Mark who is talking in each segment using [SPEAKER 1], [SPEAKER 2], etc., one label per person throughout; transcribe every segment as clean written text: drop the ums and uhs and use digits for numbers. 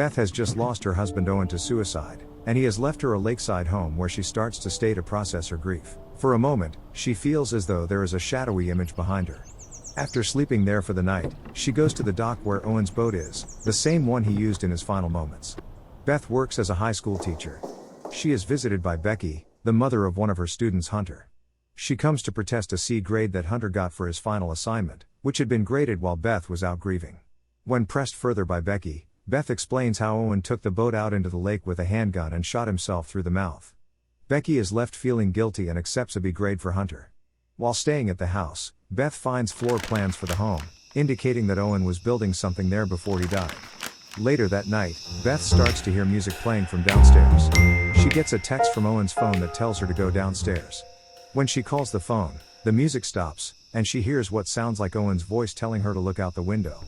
[SPEAKER 1] Beth has just lost her husband Owen to suicide, and he has left her a lakeside home where she starts to stay to process her grief. For a moment, she feels as though there is a shadowy image behind her. After sleeping there for the night, she goes to the dock where Owen's boat is, the same one he used in his final moments. Beth works as a high school teacher. She is visited by Becky, the mother of one of her students, Hunter. She comes to protest a C grade that Hunter got for his final assignment, which had been graded while Beth was out grieving. When pressed further by Becky, Beth explains how Owen took the boat out into the lake with a handgun and shot himself through the mouth. Becky is left feeling guilty and accepts a B grade for Hunter. While staying at the house, Beth finds floor plans for the home, indicating that Owen was building something there before he died. Later that night, Beth starts to hear music playing from downstairs. She gets a text from Owen's phone that tells her to go downstairs. When she calls the phone, the music stops, and she hears what sounds like Owen's voice telling her to look out the window.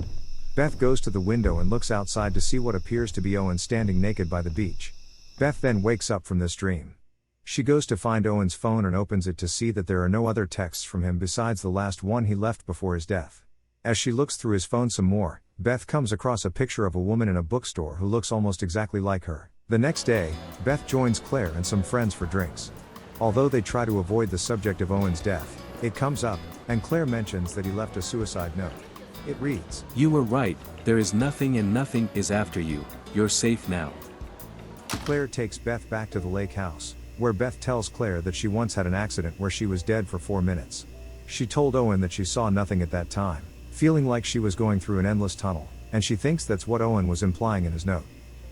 [SPEAKER 1] Beth goes to the window and looks outside to see what appears to be Owen standing naked by the beach. Beth then wakes up from this dream. She goes to find Owen's phone and opens it to see that there are no other texts from him besides the last one he left before his death. As she looks through his phone some more, Beth comes across a picture of a woman in a bookstore who looks almost exactly like her. The next day, Beth joins Claire and some friends for drinks. Although they try to avoid the subject of Owen's death, it comes up, and Claire mentions that he left a suicide note. It reads,
[SPEAKER 2] "You were right, there is nothing and nothing is after you, you're safe now."
[SPEAKER 1] Claire takes Beth back to the lake house, where Beth tells Claire that she once had an accident where she was dead for 4 minutes. She told Owen that she saw nothing at that time, feeling like she was going through an endless tunnel, and she thinks that's what Owen was implying in his note.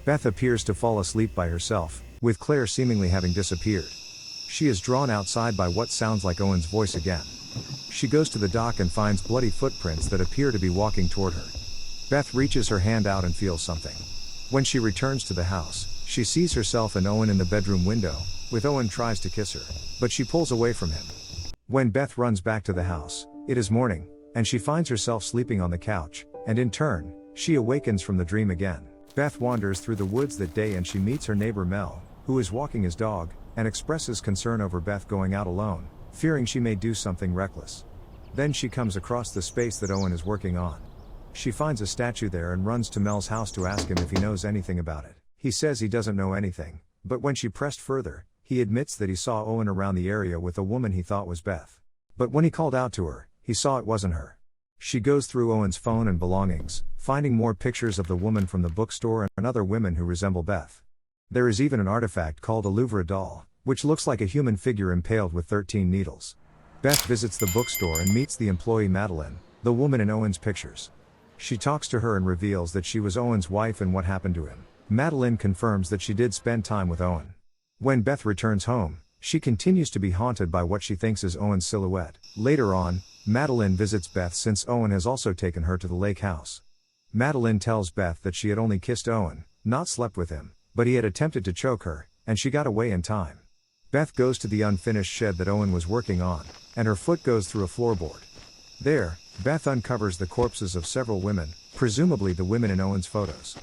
[SPEAKER 1] Beth appears to fall asleep by herself, with Claire seemingly having disappeared. She is drawn outside by what sounds like Owen's voice again. She goes to the dock and finds bloody footprints that appear to be walking toward her. Beth reaches her hand out and feels something. When she returns to the house, she sees herself and Owen in the bedroom window, with Owen tries to kiss her, but she pulls away from him. When Beth runs back to the house, it is morning, and she finds herself sleeping on the couch, and in turn, she awakens from the dream again. Beth wanders through the woods that day and she meets her neighbor Mel, who is walking his dog, and expresses concern over Beth going out alone, fearing she may do something reckless. Then she comes across the space that Owen is working on. She finds a statue there and runs to Mel's house to ask him if he knows anything about it. He says he doesn't know anything, but when she pressed further, he admits that he saw Owen around the area with a woman he thought was Beth. But when he called out to her, he saw it wasn't her. She goes through Owen's phone and belongings, finding more pictures of the woman from the bookstore and other women who resemble Beth. There is even an artifact called a Louvre doll, which looks like a human figure impaled with 13 needles. Beth visits the bookstore and meets the employee Madeline, the woman in Owen's pictures. She talks to her and reveals that she was Owen's wife and what happened to him. Madeline confirms that she did spend time with Owen. When Beth returns home, she continues to be haunted by what she thinks is Owen's silhouette. Later on, Madeline visits Beth since Owen has also taken her to the lake house. Madeline tells Beth that she had only kissed Owen, not slept with him, but he had attempted to choke her, and she got away in time. Beth goes to the unfinished shed that Owen was working on, and her foot goes through a floorboard. There, Beth uncovers the corpses of several women, presumably the women in Owen's photos.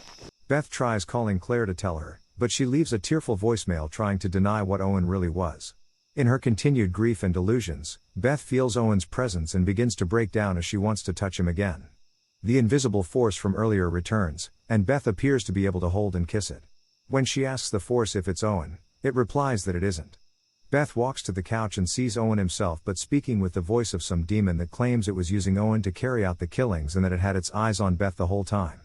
[SPEAKER 1] Beth tries calling Claire to tell her, but she leaves a tearful voicemail trying to deny what Owen really was. In her continued grief and delusions, Beth feels Owen's presence and begins to break down as she wants to touch him again. The invisible force from earlier returns, and Beth appears to be able to hold and kiss it. When she asks the force if it's Owen, it replies that it isn't. Beth walks to the couch and sees Owen himself but speaking with the voice of some demon that claims it was using Owen to carry out the killings and that it had its eyes on Beth the whole time.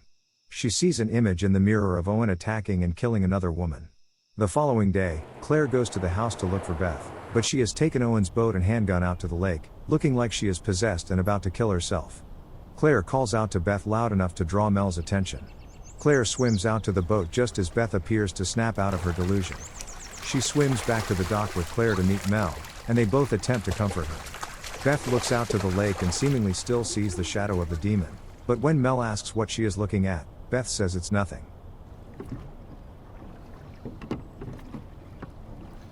[SPEAKER 1] She sees an image in the mirror of Owen attacking and killing another woman. The following day, Claire goes to the house to look for Beth, but she has taken Owen's boat and handgun out to the lake, looking like she is possessed and about to kill herself. Claire calls out to Beth loud enough to draw Mel's attention. Claire swims out to the boat just as Beth appears to snap out of her delusion. She swims back to the dock with Claire to meet Mel, and they both attempt to comfort her. Beth looks out to the lake and seemingly still sees the shadow of the demon, but when Mel asks what she is looking at, Beth says it's nothing.